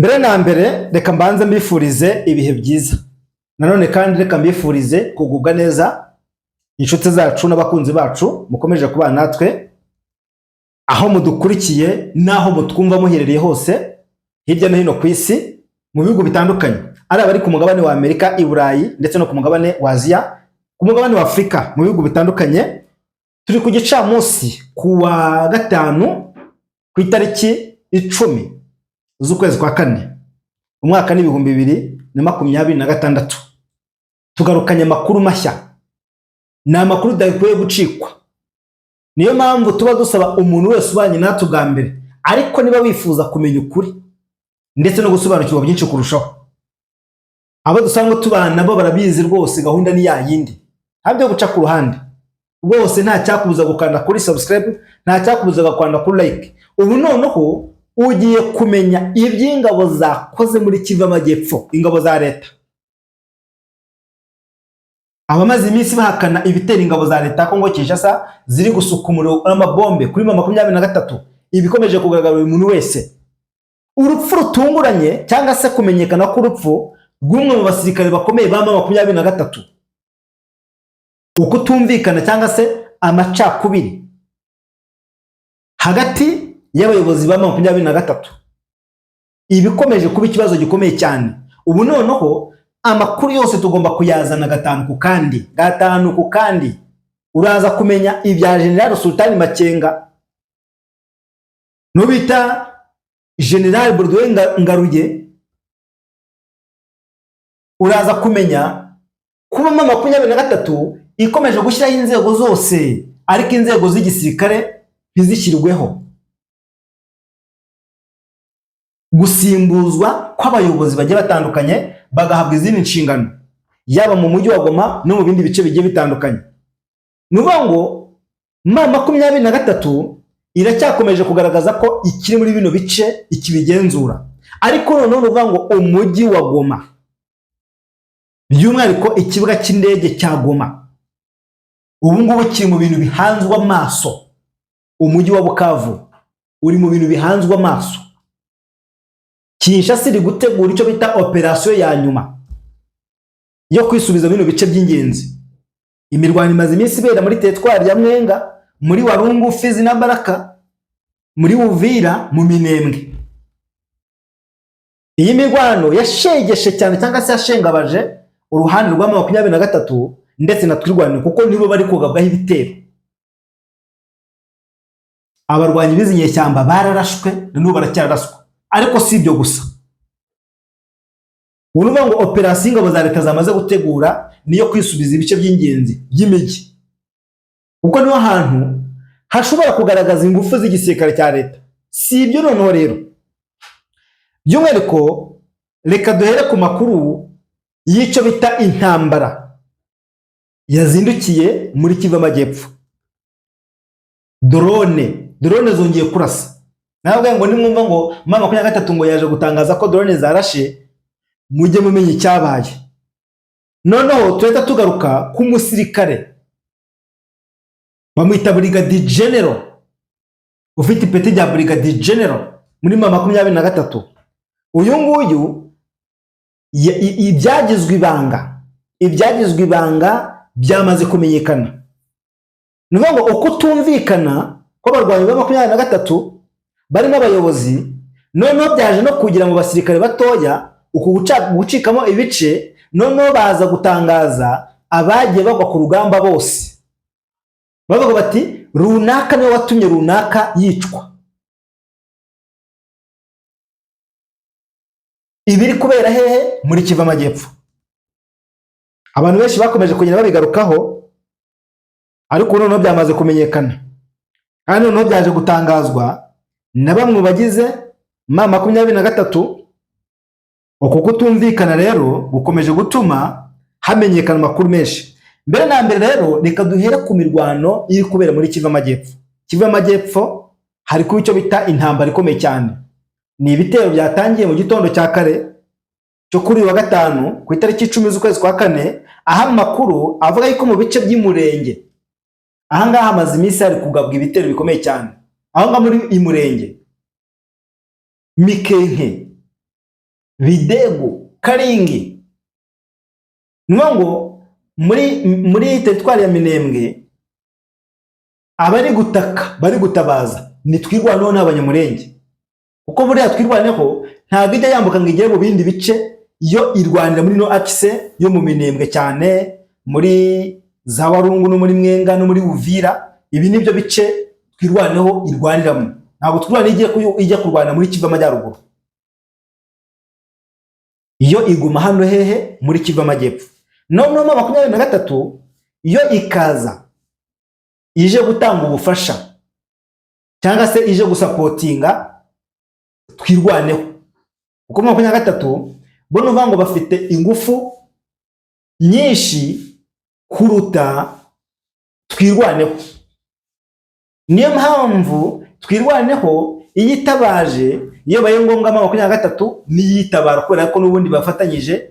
Mbere na mbere reka mbanze mbifurize ibihe byiza. Nanone kandi reka mbifurize kugubwa neza inshuti zacu n'abakunzi bacu mukomeje kubana natwe aho mudukurikiye naho mutwumva muherereye hose hirya no hino ku isi mu bihugu bitandukanye, ari abari ku mugabane wa Amerika, i Burayi ndetse no ku mugabane wa Aziya, ku mugabane wa Afurika mu bihugu bitandukanye. Turi ku gicamunsi kuwa gatanu ku itariki 10 z'ukwezi kwa kane umwaka ni 2026. Tugarukanye amakuru mashya, ni amakuru dakwiye gucikwa. Niyo mpamvu tuba dusaba umuntu wese ubanye natwe bwa mbere, ariko niba wifuza kumenya ukuri ndetse no gusobanukirwa byinshi kurushaho, abo dusanga tubana nabo barabizi rwose, gahunda ni yayindi, ntabyo guca ku ruhande rwose. Nta cyakubuza gukanda kuri subscribe, nta cyakubuza gukanda kuri like. Ubu noneho ugiye kumenya iby'ingabo zakoze muri Kivu y'Amajyepfo, ingabo za leta. Abamaze iminsi bahakana ibitera ingabo za leta Kongo Kinshasa ziri gusuka umuriro n'amabombe kuri 23, ibikomeje kugaragara buri muntu wese. Urupfu rutunguranye cyangwa se kumenyekana ko urupfu rw'umwe mu basirikare bakomeye ba 23, uko tumvikana cyangwa se amacakubiri hagati y'abayobozi ba 23, ibikomeje kuba ikibazo gikomeye cyane. Ubu noneho amakuru yose tugomba kuyazana gatanu ku kandi. Uraza kumenya ibya General Sultani Makenga nubita General Baudouin Ngaruye. Uraza kumenya kuba 23 ikomeje gushyiraho inzego zose, ariko inzego z'igisirikare ntizishyirweho. Gusimbuzwa kw'abayobozi bagiye batandukanye bagahabwa izindi nshingano, yaba mu mujyi wa Goma no mu bindi bice bigiye bitandukanye. Nuvuga ngo 23 iracyakomeje kugaragaza ko ikiri muri bino bice ikibigenzura, ariko noneho nuvuga ngo umujyi wa Goma, by'umwihariko ikibuga cy'indege cya Goma, ubu ngubu kiri mu bintu bihanzwe amaso. Umujyi wa Bukavu uri mu bintu bihanzwe amaso. Kinshasa iri gutegura icyo bita operation ya nyuma yo kwisubiza bino bice by'ingenzi. Imirwano imaze iminsi ibera muri teritwari ya Mwenga, muri Walungu, Fizi na Baraka, muri Uvira, mu Minembwe. Iyi mirwano yashegeshe cyane cyangwa se yashengabaje uruhande rwa 23 ndetse na twirwanira, kuko nibo bari kugabwaho ibitero. Abarwanyi bizinye cyamba bararashwe n'ubu baracyaraswe, ariko si ibyo gusa. Uruvuga ngo operation ingabo za leta zamaze gutegura niyo kwisubiza ibice by'ingenzi by'imijyi, kuko niho hantu hashobora kugaragaza ingufu z'igisirikare cya leta. Si ibyo noneho rero, by'umwihariko reka duhere ku makuru y'icyo bita intambara yazindukiye muri Kivu y'Amajyepfo. Drone zongeye kurasa. Nabwo ngo nimwumva ngo 23 ngo yaje gutangaza ko drone zarashe, mujye mumenye icyabaye. Noneho tureta tugaruka ku musirikare bamwita Brigadier General, ufite ipeti rya Brigadier General muri 23. Uyu nguyu ibyagizwe ibanga byamaze kumenyekana. Nuvuga ngo uko tumvikana ko barwanyi ba 23 bari n'abayobozi, noneho byaje no kugira mu basirikare batoya uku gucikamo ibice. Noneho baza gutangaza abagiye bagwa ku rugamba bose, bavuga bati runaka niwe watumye runaka yicwa. Ibiri kubera hehe? Muri Kivu y'Amajyepfo. Abantu benshi bakomeje kugenda babigarukaho, ariko noneho byamaze kumenyekana, kandi noneho byaje gutangazwa na bamwe bagize 23. Uko kutumvikana rero gukomeje gutuma hamenyekana amakuru menshi. Mbere na mbere rero reka duhere ku mirwano iri kubera muri Kivu y'Amajyepfo. Kivu y'Amajyepfo hari kuba icyo bita intambara ikomeye cyane. Ni ibitero byatangiye mu gitondo cya kare cyo kuri wa gatanu ku itariki 10 z'ukwezi kwa kane, aho amakuru avuga yuko mu bice by'Imurenge aha ngaha hamaze iminsi hari kugabwa ibitero bikomeye cyane. Aho ngaha muri Imurenge, Mikenke, Bidego, Karingi. Ngo muri teritwari ya Minembwe abari gutaka bari gutabaza ni twirwaneho n'abanyamurenge, kuko buriya twirwaneho ntabwo ijya yambuka ngo igere mu bindi bice, yo irwanira muri no akise yo mu Minembwe cyane, muri za Warungu no muri Mwenga no muri Uvira. Ibi nibyo bice twirwaneho irwaniramo, ntabwo twirwaneho ijya kurwana muri Kivu Amajyaruguru. Iyo iguma hano hehe muri Kivu Amajyepfo. Noneho 23 iyo ikaza ije gutanga ubufasha cyangwa se ije gusapotinga twirwaneho, kuko 23 bo nuvuga ngo bafite ingufu nyinshi kuruta twirwaneho. Niyo mpamvu twirwaneho iyitabaje, iyo baye ngombwa 23 niyitabara, kubera ko n'ubundi bafatanyije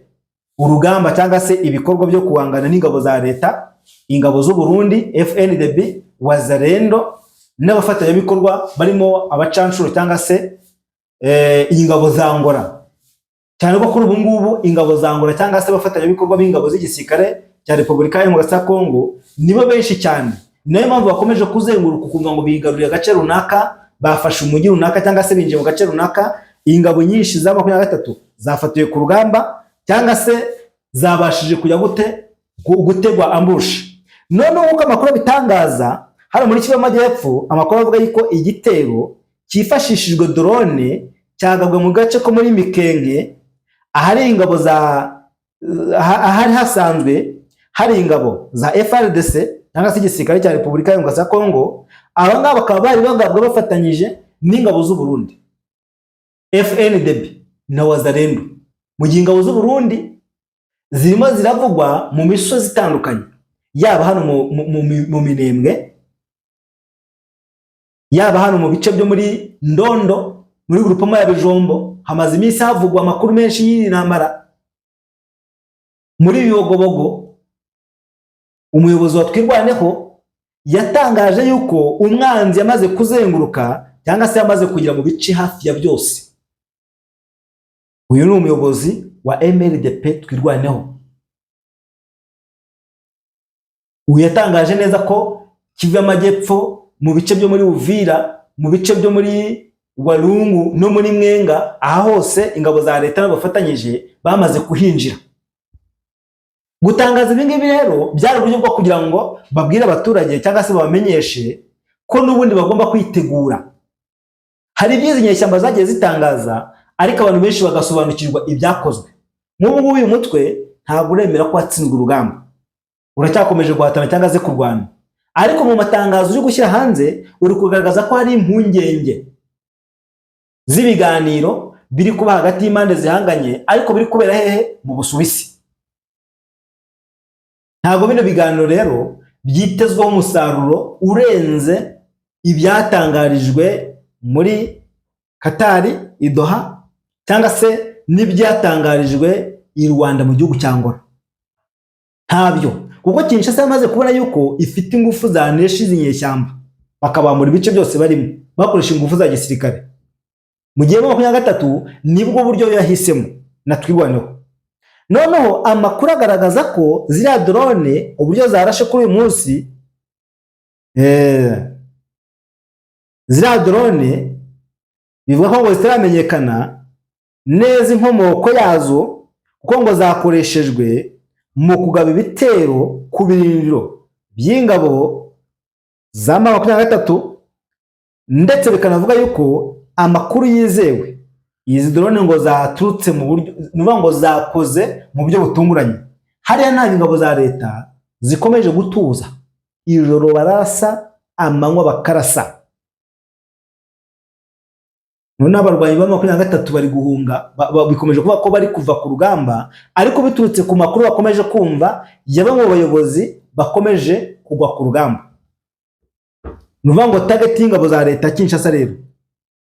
urugamba cyangwa se ibikorwa byo kuwangana n'ingabo za leta, ingabo z'u Burundi, FNDB, Wazalendo n'abafatanyabikorwa barimo abacanshuro cyangwa se ingabo za Angola. Cyane ko kuri ubu ngubu ingabo za Angola cyangwa se abafatanyabikorwa b'ingabo z'igisirikare cya Repubulika Iharanira ya Kongo nibo benshi cyane. Nayo mpamvu bakomeje kuzenguruka kuvuga ngo bigaruriye agace runaka, bafashe umujyi runaka cyangwa se binjiye mu gace runaka. Ingabo nyinshi za 23 zafatiwe ku rugamba cyangwa se zabashije kujya gutegwa ambush. None uko amakuru bitangaza hano muri Kivu Amajyepfo, amakuru avuga yuko igitero cyifashishijwe drone cyagabwe mu gace ko muri Mikenge, ahari ingabo ahari hasanzwe hari ingabo za FRDC cyangwa se igisirikare cya Repubulika Iharanira ya Kongo. Aba ngaba bakaba bari bagabwe bafatanyije n'ingabo z'u Burundi, FNDB na Wazalendo. Mu gihe ingabo z'u Burundi zirimo ziravugwa mu misozi itandukanye, yaba hano mu Minembwe, yaba hano mu bice byo muri Ndondo, muri grupoma ya Bijombo hamaze iminsi havugwa amakuru menshi y'intambara. Muri Bibogobogo umuyobozi wa twirwaneho yatangaje yuko umwanzi yamaze kuzenguruka cyangwa se yamaze kugira mu bice hafi ya byose. Uyu ni umuyobozi wa MLDP twirwaneho. Uyu yatangaje neza ko Kivu Amajyepfo mu bice byo muri Uvira, mu bice byo muri Walungu no muri Mwenga, aha hose ingabo za leta n'abafatanyije bamaze kuhinjira. Gutangaza ibi ngibi rero byari uburyo bwo kugira ngo babwire abaturage cyangwa se babamenyeshe ko n'ubundi bagomba kwitegura. Hari ibyizi nyeshyamba zagiye zitangaza, ariko abantu benshi bagasobanukirwa ibyakozwe. Nk'ubu uyu mutwe ntabwo uremera ko watsinzwe urugamba, uracyakomeje guhatana cyangwa se kurwana, ariko mu matangazo uri gushyira hanze uri kugaragaza ko hari impungenge z'ibiganiro biri kuba hagati y'impande zihanganye, ariko biri kubera hehe? Mu Busuwisi. Ntabwo bino biganiro rero byitezweho umusaruro urenze ibyatangarijwe muri Katari i Doha cyangwa se n'ibyatangarijwe i Rwanda mu gihugu cya Angola. Ntabyo, kuko Kinshasa yamaze kubona yuko ifite ingufu zanesha izi nyeshyamba, bakabamura ibice byose barimo bakoresha ingufu za gisirikare. Mu gihe 23 nibwo buryo yahisemo na twirwaneho. Noneho amakuru agaragaza ko ziriya drone uburyo zarashe kuri uyu munsi, ziriya drone bivuga ko ngo zitaramenyekana neza inkomoko yazo, kuko ngo zakoreshejwe mu kugaba ibitero ku birindiro by'ingabo za 23, ndetse bikanavuga yuko amakuru yizewe izi drone ngo zaturutse mu buryo nuvuga ngo zakoze mu buryo butunguranye. Hariya nta ingabo za leta zikomeje gutuza, ijoro barasa, amanywa bakarasa. None abarwanyi ba 23 bari guhunga, bikomeje kuvuga ko bari kuva ku rugamba, ariko biturutse ku makuru bakomeje kumva yaba mu bayobozi bakomeje kugwa ku rugamba. Nuvuga ngo target y'ingabo za leta Kinshasa rero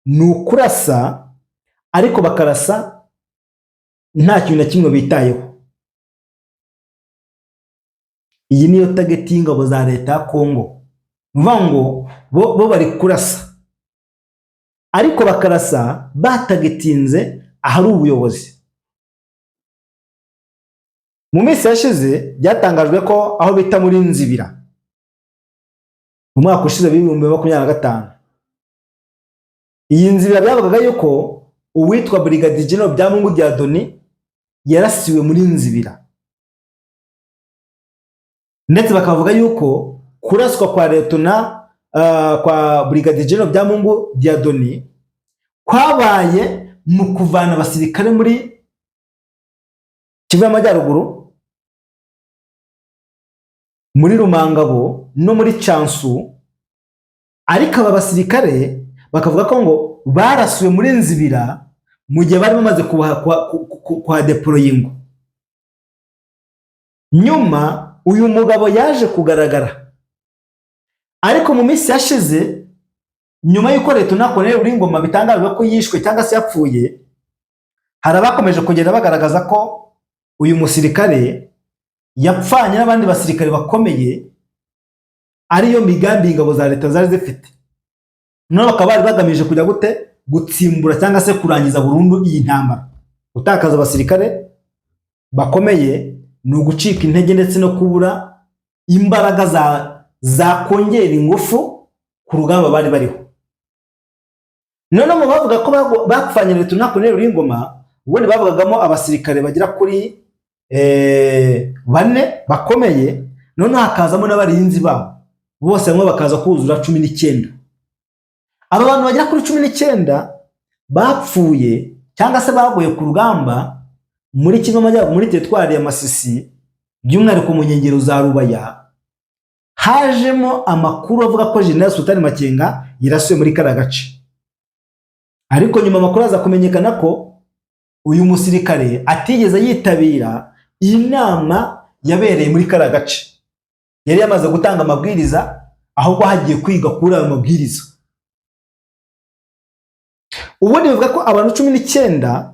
ni ukurasa, ariko bakarasa nta kintu na kimwe bitayeho. Iyi niyo target y'ingabo za leta ya Kongo. Nuvuga ngo bo bari kurasa, ariko bakarasa batagetinze ahari ubuyobozi. mu minsi yashize byatangajwe ko aho bita muri Nzibira mu mwaka ushize w'ibihumbi 2025, iyi Nzibira byavugaga yuko uwitwa Brigadier General Byamungu Dieudonné yarasiwe muri Nzibira, ndetse bakavuga yuko kuraswa kwa kwa Brigadier General Byamungu Dieudonné kwabaye mu kuvana abasirikare muri Kivu y'Amajyaruguru, muri Rumangabo no muri Cyansu, ariko aba basirikare bakavuga ko ngo barasuwe muri Nzibira mu gihe bari bamaze kwa deployingo. Nyuma uyu mugabo yaje kugaragara, ariko mu minsi yashize nyuma y'uko Leta Colonel Ruringoma bitangajwe ko yishwe cyangwa se yapfuye, hari abakomeje kugenda bagaragaza ko uyu musirikare yapfanye n'abandi basirikare bakomeye, ariyo migambi ingabo za leta zari zifite. None bakaba bari bagamije kujya gutsimbura cyangwa se kurangiza burundu iyi ntambara. Gutakaza abasirikare bakomeye ni ugucika intege ndetse no kubura imbaraga za kongera ingufu ku rugamba bari bariho. None mu bavuga ko bapfanye Leta Colonel Ruringoma, ubundi bavugagamo abasirikare bagera kuri 4 bakomeye, none hakazamo n'abarinzi babo, bose hamwe bakaza kuzura 19. Aba bantu bagera kuri 19 bapfuye cyangwa se baguye ku rugamba muri Kivu y'Amajyaruguru, muri teritwari ya Masisi, by'umwihariko mu nkengero za Rubaya. Hajemo amakuru avuga ko General Sultan Makenga yarasuye muri kara gace, ariko nyuma amakuru aza kumenyekana ko uyu musirikare atigeze yitabira iyi nama yabereye muri kara gace. Yari yamaze gutanga amabwiriza, ahubwo hagiye kwiga kuri ayo mabwiriza. Ubundi bivuga ko abantu 19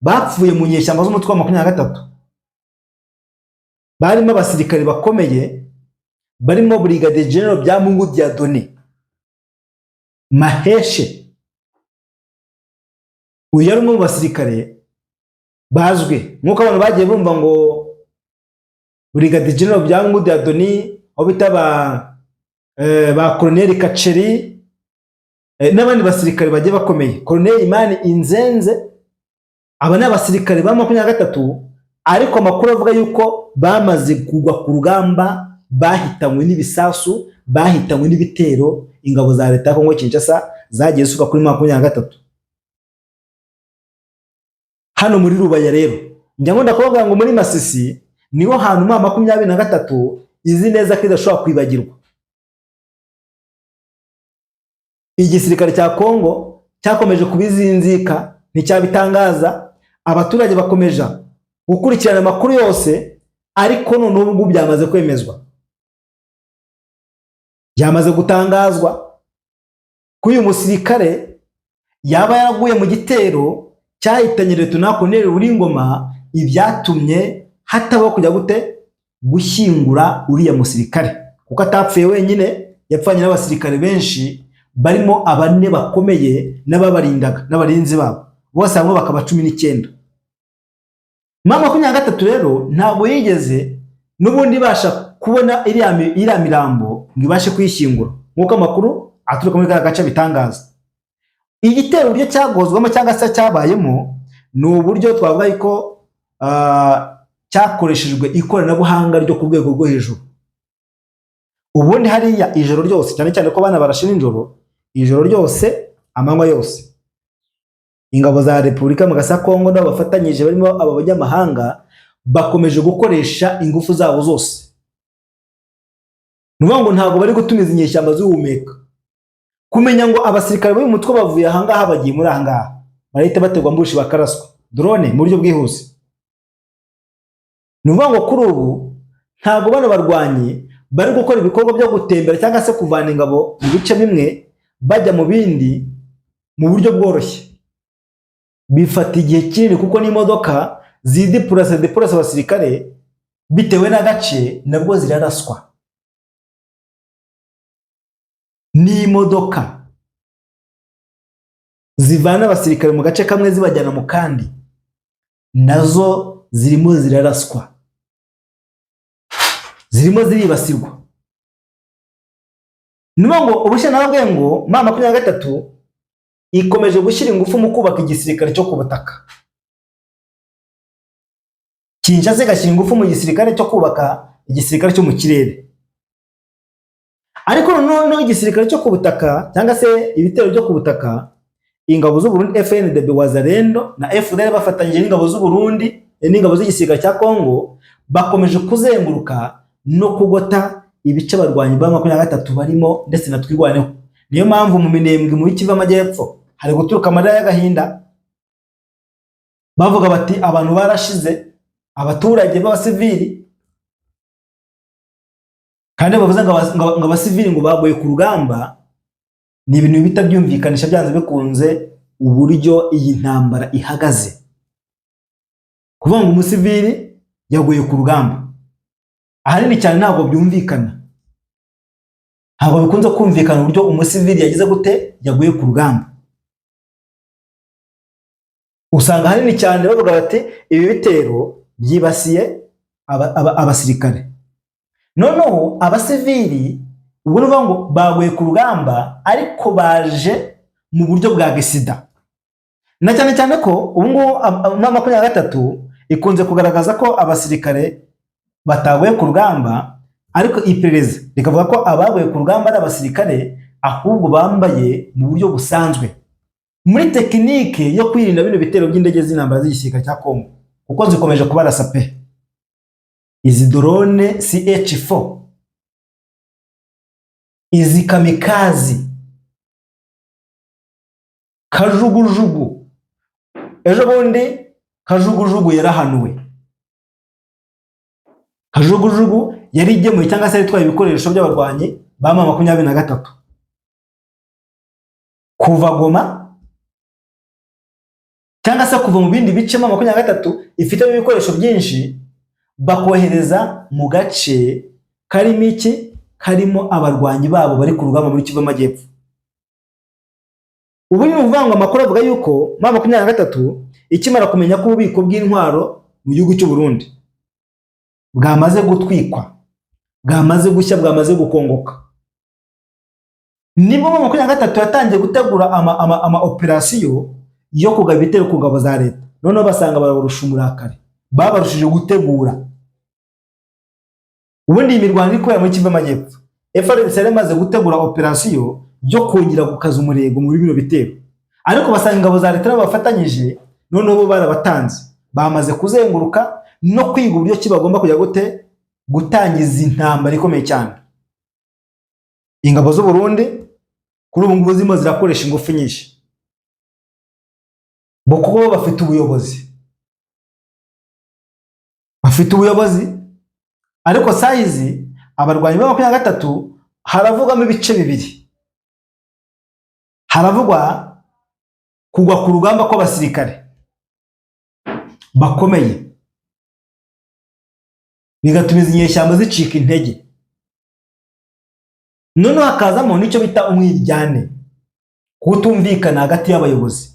bapfuye mu nyeshyamba z'umutwe wa 23, barimo abasirikare bakomeye, barimo Brigadier General Byamungu Dieudonné Maheshe. Uyu yari umwe mu basirikare bazwi, nk'uko abantu bagiye bumva ngo Brigadier General Byamungu Dieudonné, aho bita ba Colonel Kaceri, n'abandi basirikare bagiye bakomeye, Colonel Imani Inzenze. Aba ni abasirikare ba 23, ariko amakuru avuga yuko bamaze kugwa ku rugamba, bahitanywe n'ibisasu, bahitanywe n'ibitero ingabo za Leta ya Kongo Kinshasa zagiye zisuka kuri 23. Hano muri Rubaya rero njya ngo ndakuvuga ngo muri Masisi niho hantu 23 izi neza ko idashobora kwibagirwa. Igisirikare cya Kongo cyakomeje kubizinzika, nticyabitangaza, abaturage bakomeje gukurikirana amakuru yose, ariko none ubu byamaze kwemezwa, byamaze gutangazwa ko uyu musirikare yaba yaraguye mu gitero cyahitanye Leta Colonel Ruringoma, ibyatumye hatabaho kujya gushyingura uriya musirikare, kuko atapfuye wenyine, yapfanye n'abasirikare benshi, barimo 4 bakomeye n'ababarindaga n'abarinzi babo, bose hamwe bakaba 19. Mama 23 rero ntabwo yigeze n'ubundi basha kubona iriya mirambo ngo ibashe kwishyingura, nk'uko amakuru aturuka muri kara gace bitangaza. Igitero uburyo cyagozwamo cyangwa se cyabayemo ni uburyo twavuga yuko cyakoreshejwe ikoranabuhanga ryo ku rwego rwo hejuru. Ubundi hariya ijoro ryose, cyane cyane ko bana barashira ijoro ryose, amanywa yose, ingabo za Repubulika Demokarasi ya Kongo nabo bafatanyije barimo aba banyamahanga bakomeje gukoresha ingufu zabo zose. Nuvuga ngo ntabwo bari gutumiza inyeshyamba z'uhumeka, kumenya ngo abasirikare b'uyu mutwe bavuye ahangaha bagiye muri ahangaha, barahita bategwa mbushi bakaraswa drone mu buryo bwihuse. Nuvuga ngo kuri ubu ntabwo bano barwanyi bari gukora ibikorwa byo gutembera cyangwa se kuvana ingabo mu bice bimwe bajya mu bindi mu buryo bworoshye. Bifata igihe kinini kuko n'imodoka zidipurasa abasirikare bitewe n'agace nabwo ziraraswa. N'imodoka zivana abasirikare mu gace kamwe zibajyana mu kandi nazo zirimo ziraraswa. zirimo ziribasirwa. Niyo ngo ubushe nababwiye ngo M23 ikomeje gushyira ingufu mu kubaka igisirikare cyo ku butaka. Kinshasa igashyira ingufu mu gisirikare cyo kubaka igisirikare cyo mu kirere. Ariko noneho igisirikare cyo ku butaka cyangwa se ibitero byo ku butaka, ingabo z'u Burundi FNDB Wazalendo na FDL bafatanyije n'ingabo z'u Burundi n'ingabo z'igisirikare cya Kongo bakomeje kuzenguruka no kugota ibice abarwanyi ba M23 barimo ndetse na twirwaneho. Niyo mpamvu mu Minembwe muri Kivu Amajyepfo hari guturuka amarira y'agahinda bavuga bati abantu barashize, abaturage b'abasivili, kandi bavuze ngo abasivili ngo bagoye ku rugamba. Ni ibintu bita byumvikanisha byanze bikunze uburyo iyi ntambara ihagaze. Kuvuga ngo umusivili yagoye ku rugamba ahanini cyane ntabwo byumvikana, ntabwo bikunze kumvikana uburyo umusivili yagize gute yagoye ku rugamba. Usanga ahanini cyane bavuga bati ibi bitero byibasiye abasirikare. Noneho abasivili ubwo nuvuga ngo bagoye ku rugamba ariko baje mu buryo bwa gisida. Na cyane cyane ko ubu ngubu M23 ikunze kugaragaza ko abasirikare batagoye ku rugamba, ariko iperereza rikavuga ko abagoye ku rugamba ari abasirikare ahubwo bambaye mu buryo busanzwe muri tekinike yo kwirinda bino bitero by'indege z'intambara z'igisirikare cya Kongo, kuko zikomeje kubarasa pe. Izi drone CH4, izi kamikazi, kajugujugu. Ejo bundi kajugujugu yarahanuwe. Kajugujugu yari igemuye cyangwa se yitwaye ibikoresho by'abarwanyi ba M23 kuva Goma cyangwa se kuva mu bindi bice M23 ifite ibikoresho byinshi bakohereza mu gace karimo iki, karimo abarwanyi babo bari ku rugamba muri Kivu Amajyepfo. Ubu ni uvuga ngo amakuru avuga yuko M23 ikimara kumenya ko ububiko bw'intwaro mu gihugu cy'u Burundi bwamaze gutwikwa, bwamaze gushya, bwamaze gukongoka, nibwo M23 yatangiye gutegura ama operasiyo yo kugaba ibitero ku ngabo za leta. Noneho basanga bararusha umurakare, babarushije gutegura. Ubundi imirwano iri kubera muri Kivu Amajyepfo, FARDC yamaze gutegura operasiyo yo kongera gukaza umurego muri bino bitero, ariko basanga ingabo za leta bafatanyije. Noneho bo barabatanze, bamaze kuzenguruka no kwiga uburyo ki bagomba kujya gute gutangiza intambara ikomeye cyane. Ingabo z'u Burundi kuri ubu ngubu zimo zirakoresha ingufu nyinshi, kuko bafite ubuyobozi, ariko saizi abarwanyi ba M23 haravugamo ibice bibiri. Haravugwa kugwa ku rugamba kw'abasirikare bakomeye, bigatuma izi nyeshyamba zicika intege. Noneho hakazamo n'icyo bita umwiryane, kutumvikana hagati y'abayobozi.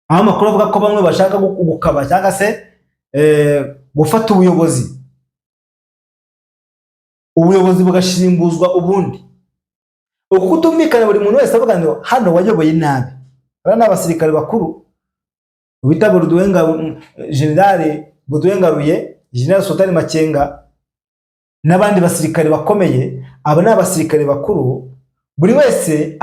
Aho amakuru avuga ko bamwe bashaka gukaba cyangwa se gufata ubuyobozi bugashirimbuzwa ubundi. Uko kutumvikana buri muntu wese avuga ngo hano wayoboye nabi. Bara n'abasirikare bakuru bita General Baudouin Ngaruye, General Sultan Makenga n'abandi basirikare bakomeye. Aba n'abasirikare bakuru, buri wese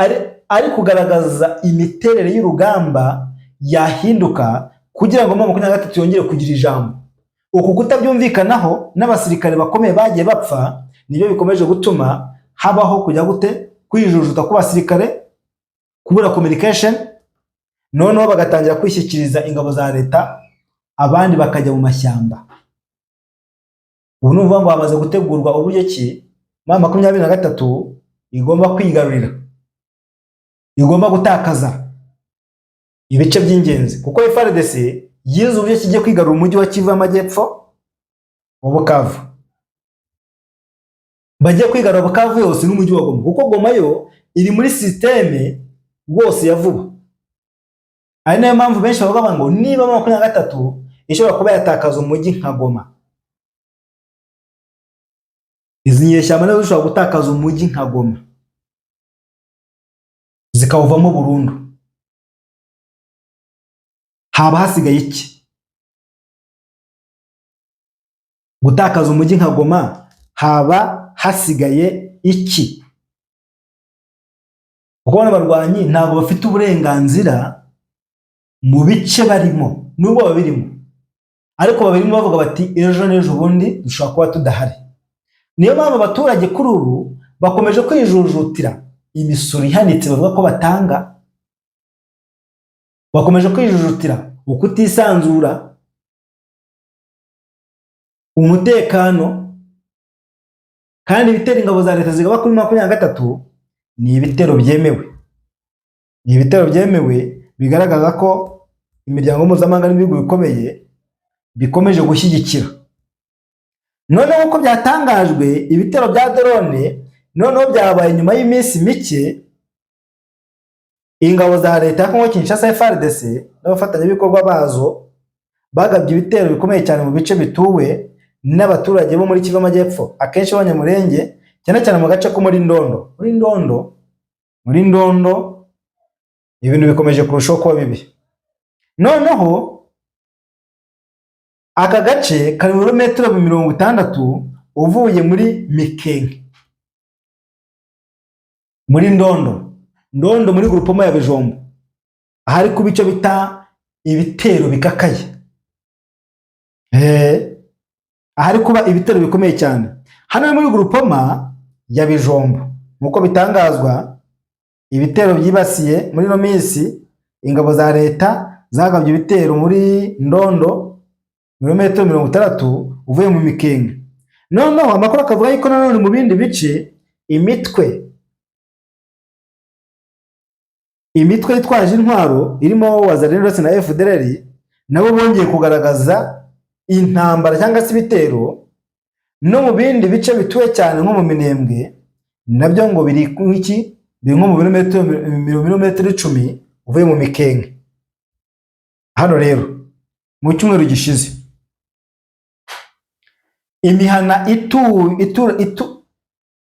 ari kugaragaza imiterere y'urugamba yahinduka kugira ngo M23 yongere kugira ijambo. Uku kutabyumvikanaho n'abasirikare bakomeye bagiye bapfa nibyo bikomeje gutuma habaho kujya gute kwijujuta ku basirikare, kubura communication. Noneho bagatangira kwishyikiriza ingabo za leta, abandi bakajya mu mashyamba. Ubu n'uvuga ngo bamaze gutegurwa uburyo ki M23 igomba kwigarurira, igomba gutakaza ibice by'ingenzi, kuko FARDC yize uburyo kigiye kwigarura umujyi wa Kivu Amajyepfo wa Bukavu. Bagiye kwigarura Bukavu yose n'umujyi wa Goma, kuko Goma yo iri muri systeme rwose ya vuba. Ari nayo mpamvu benshi bavuga ngo niba M23 ishobora kuba yatakaza umujyi nka Goma, izi nyeshyamba nazo zishobora gutakaza umujyi nka Goma zikawuvamo burundu. Haba hasigaye iki? Gutakaza umujyi nka Goma haba hasigaye iki? Kuko abarwanyi ntabwo bafite uburenganzira mu bice barimo, nubwo babirimo, ariko babirimo bavuga bati ejo n'ejo bundi dushobora kuba tudahari. Niyo mpamvu abaturage kuri ubu bakomeje kwijujutira imisoro ihanitse bavuga ko batanga, bakomeje kwijujutira ukutisanzura, umutekano, kandi ibitero ingabo za leta zigaba kuri 23 ni ibitero byemewe. Ni ibitero byemewe bigaragaza ko imiryango mpuzamahanga n'ibihugu bikomeye bikomeje gushyigikira. Noneho uko byatangajwe ibitero bya drone noneho byabaye nyuma y'iminsi mike, ingabo za leta ya Kongo Kinshasa FARDC n'abafatanyabikorwa bazo bagabye ibitero bikomeye cyane mu bice bituwe n'abaturage bo muri Kivu y'Amajyepfo, akenshi abanyamurenge, cyane cyane mu gace ko muri Ndondo. Muri Ndondo ibintu bikomeje kurushaho kuba bibi. Noneho aka gace kari muri metero 60 uvuye muri Mikenge, muri Ndondo muri grupoma ya Bijombo, ahari ku bice bita ibitero bikakaye. Ahari kuba ibitero bikomeye cyane hano muri grupoma ya Bijombo. Nkuko bitangazwa, ibitero byibasiye muri no minsi ingabo za leta zagabye ibitero muri Ndondo metero 60 uvuye mu Mikenge. Noneho amakuru akavuga yuko nanone mu bindi bice imitwe yitwaje intwaro irimo Wazalendo na FDLR nabo bongeye kugaragaza intambara cyangwa se ibitero no mu bindi bice bituwe cyane nko mu Minembwe, nabyo ngo biri iki, biri nko mu birometero 10 uvuye mu Mikenge. Hano rero mu cyumweru gishize imihana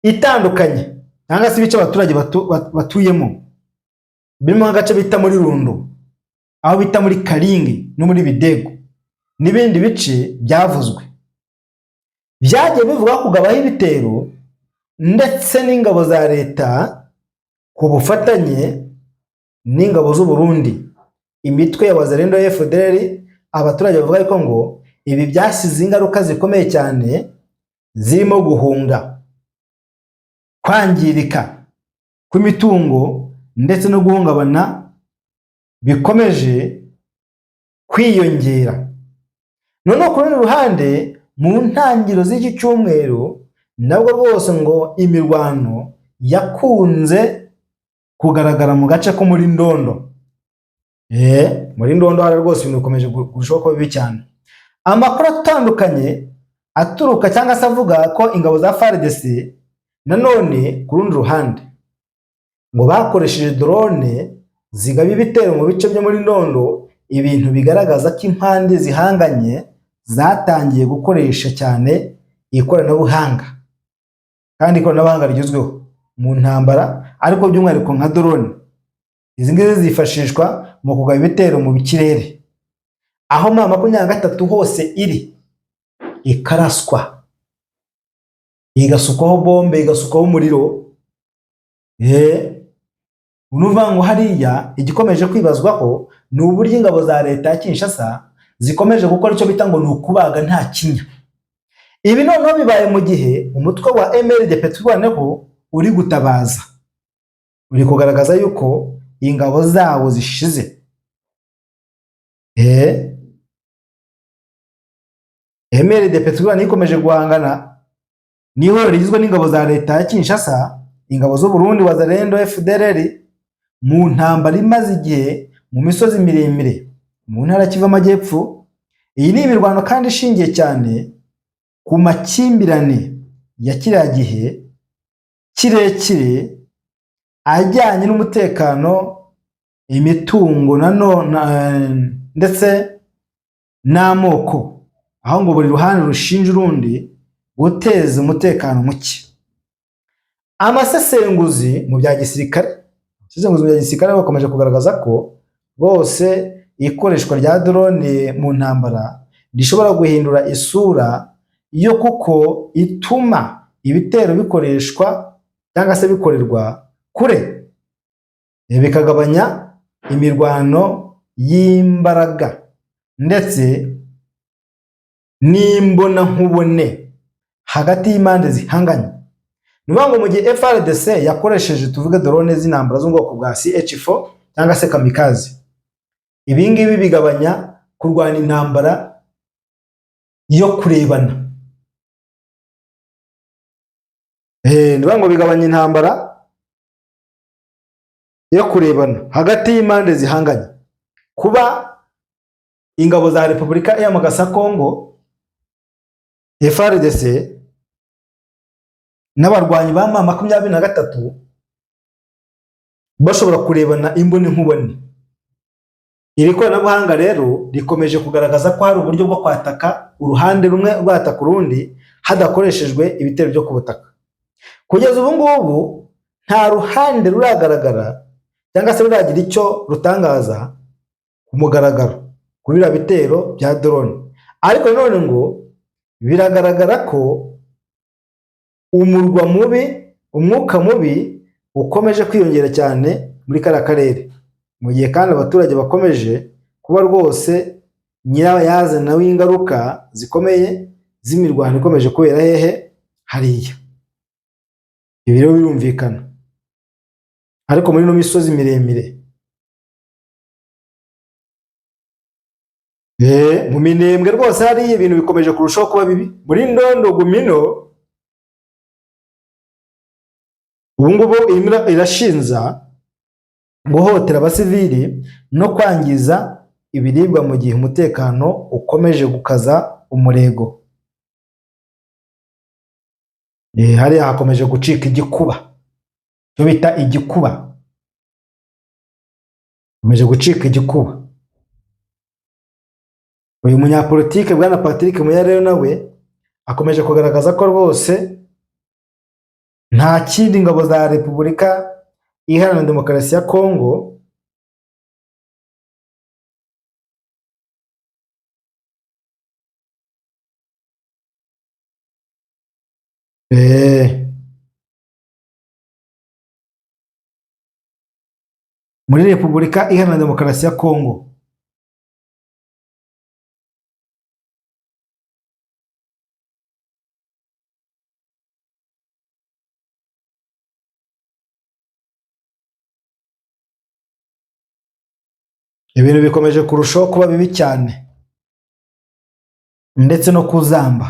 itandukanye cyangwa se ibice abaturage batuyemo birimo agace bita muri Rundo, aho bita muri Karingi no muri Bidego n'ibindi bice byavuzwe, byagiye bivuga kugabaho ibitero ndetse n'ingabo za leta ku bufatanye n'ingabo z'u Burundi, imitwe ya Wazalendo FDLR. Abaturage bavuga yuko ngo ibi byasize ingaruka zikomeye cyane zirimo guhunga, kwangirika kw'imitungo ndetse no guhungabana bikomeje kwiyongera. Noneho ku rundi ruhande mu ntangiriro z'iki cyumweru nabwo rwose ngo imirwano yakunze kugaragara mu gace ko muri Ndondo. Muri Ndondo hari rwose ibintu bikomeje kurushaho kuba bibi cyane. Amakuru atandukanye aturuka cyangwa se avuga ko ingabo za FARDC nanone ku rundi ruhande ngo bakoresheje drone zigaba ibitero mu bice byo muri Ndondo, ibintu bigaragaza ko impande zihanganye zatangiye gukoresha cyane ikoranabuhanga, kandi ikoranabuhanga rigezweho mu ntambara, ariko by'umwihariko nka drone. Izi ngizi zifashishwa mu kugaba ibitero mu kirere, aho 23 hose iri ikaraswa, igasukwaho bombe, igasukwaho umuriro. Unuvuga ngo hariya igikomeje kwibazwaho ni uburyo ingabo za leta ya Kinshasa zikomeje gukora icyo bita ngo ni ukubaga nta kinya. Ibi noneho bibaye mu gihe umutwe wa MLD turwaneho uri gutabaza, uri kugaragaza yuko ingabo zawo zishize. MLD turwane ikomeje guhangana niho rigizwe n'ingabo za leta ya Kinshasa, ingabo z'u Burundi Wazalendo FDLR mu ntambara imaze igihe mu misozi miremire mu ntara Kivu y'Amajyepfo. Iyi ni imirwano kandi ishingiye cyane ku makimbirane ya kiriya gihe kirekire ajyanye n'umutekano, imitungo ndetse n'amoko, aho ngo buri ruhande rushinja urundi guteza umutekano muke. Amasesenguzi mu bya gisirikare bakomeje kugaragaza ko bose ikoreshwa rya drone mu ntambara rishobora guhindura isura yo kuko ituma ibitero bikoreshwa cyangwa se bikorerwa kure, bikagabanya imirwano y'imbaraga ndetse n'imbonankubone hagati y'impande zihanganye. Ni ukuvuga ngo mu gihe FARDC yakoresheje tuvuge drone z'intambara zo mu bwoko bwa CH4 cyangwa se kamikaze, ibi ngibi bigabanya kurwana intambara yo kurebana. Ni ukuvuga ngo bigabanya intambara yo kurebana hagati y'impande zihanganye. Kuba ingabo za Repubulika Iharamariye Kongo FARDC n'abarwanyi ba M23 bashobora kurebana imboni nkubone. Iri koranabuhanga rero rikomeje kugaragaza ko hari uburyo bwo kwataka uruhande rumwe rwataka urundi hadakoreshejwe ibitero byo ku butaka. Kugeza ubu ngubu nta ruhande ruragaragara cyangwa se ruragira icyo rutangaza ku mugaragaro kuri biriya bitero bya drone, ariko none ngo biragaragara ko umwuka mubi ukomeje kwiyongera cyane muri kariya karere, mu gihe kandi abaturage bakomeje kuba rwose nyirabayazana w'ingaruka zikomeye z'imirwano ikomeje kubera hehe hariya. Ibi rero birumvikana, ariko muri ino misozi miremire mu minembwe rwose hariya ibintu bikomeje kurushaho kuba bibi. Muri Ndondo Gumino ubu ngubu irashinza guhotera abasivili no kwangiza ibiribwa mu gihe umutekano ukomeje gukaza umurego. Hariya hakomeje gucika igikuba, cyo bita igikuba, hakomeje gucika igikuba. Uyu munyapolitike bwana Patrick Muyaya nawe akomeje kugaragaza ko rwose nta kindi ingabo za Repubulika Iharanira Demokarasi ya Kongo muri Repubulika Iharanira Demokarasi ya Kongo ibintu bikomeje kurushaho kuba bibi cyane ndetse no kuzamba,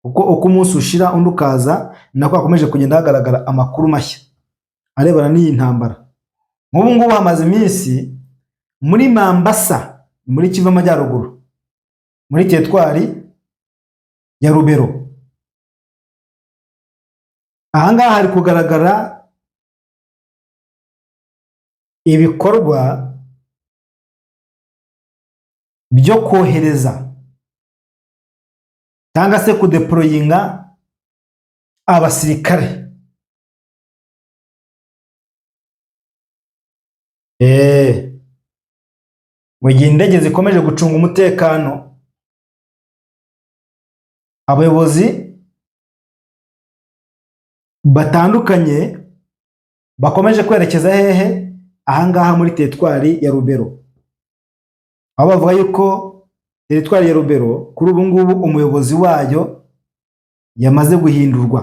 uko umunsi ushira undi ukaza nako hakomeje kugenda hagaragara amakuru mashya arebana n'iyi ntambara. Nk'ubu ngubu hamaze iminsi muri Mambasa muri Kivu Amajyaruguru muri teritwari ya Rubero, ahangaha hari kugaragara ibikorwa byo kohereza cyangwa se kudeployinga abasirikare. Mu gihe indege zikomeje gucunga umutekano, abayobozi batandukanye bakomeje kwerekeza hehe ahangaha muri teritwari ya Rubero, aho bavuga yuko teritwari ya Rubero kuri ubu ngubu umuyobozi wayo yamaze guhindurwa.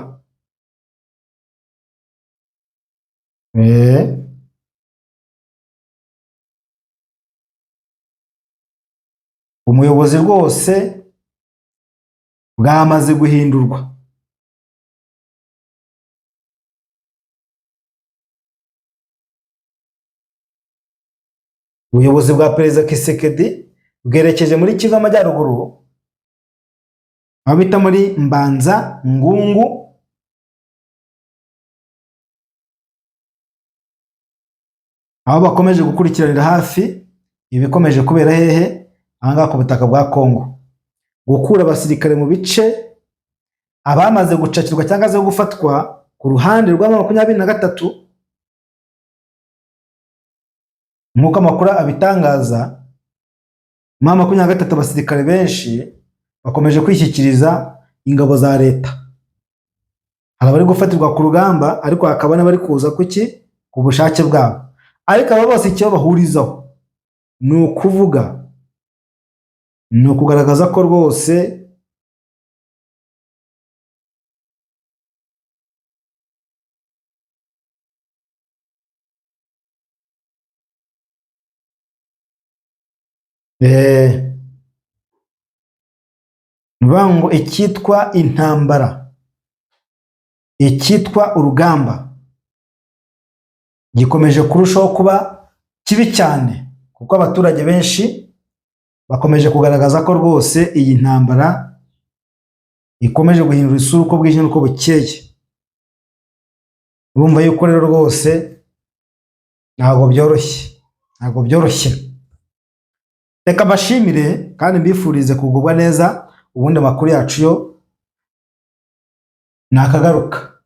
Umuyobozi rwose bwamaze guhindurwa. Ubuyobozi bwa Perezida Kisekedi bwerekeje muri Kivu Amajyaruguru aho bita muri Mbanza Ngungu, aho bakomeje gukurikiranira hafi ibikomeje kubera hehe ahangaha ku butaka bwa Kongo, gukura abasirikare mu bice abamaze gucakirwa cyangwa se gufatwa ku ruhande rwa 23 nk'uko amakuru abitangaza, 23 abasirikare benshi bakomeje kwishyikiriza ingabo za leta. Hari abari gufatirwa ku rugamba, ariko hakaba n'abari kuza ku bushake bwabo. Ariko aba bose icyo bahurizaho ni ukuvuga, ni ukugaragaza ko rwose ngo icyitwa intambara, icyitwa urugamba gikomeje kurushaho kuba kibi cyane, kuko abaturage benshi bakomeje kugaragaza ko rwose iyi ntambara ikomeje guhindura isura uko bwije n'uko bukeye. Urumva yuko rero rwose ntabwo byoroshye. Reka mbashimire kandi mbifurize kugubwa neza. Ubundi amakuru yacu yo nakagaruka.